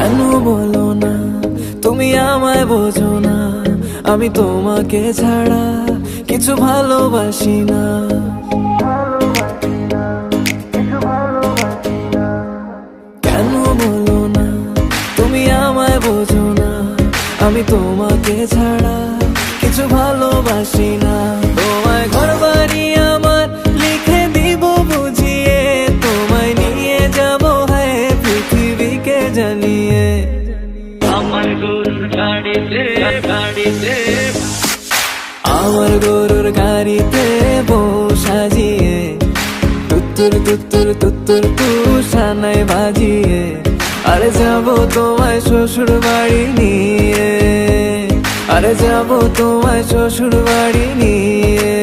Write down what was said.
কেন বলো না তুমি আমায় বোঝো না, আমি তোমাকে ছাড়া কিছু ভালোবাসি না। কেন বলো না তুমি আমায় বোঝো না, আমি তোমাকে ছাড়া কিছু ভালোবাসি না। তোমায় ঘর বাড়ি আমার লিখে দিব বুঝিয়ে, তোমায় নিয়ে যাবো হ্যাঁ পৃথিবীকে জানিয়ে। আমার গরুর গাড়িতে গাড়িতে আমার গরুর গাড়িতে বউ সাজিয়ে, তুত্তুর তুত্তুর তুত্তুর তুষানায় বাজিয়ে, আরে যাবো তোমায় শ্বশুর বাড়ি নিয়ে, আরে যাবো তোমায় শ্বশুর বাড়ি নিয়ে।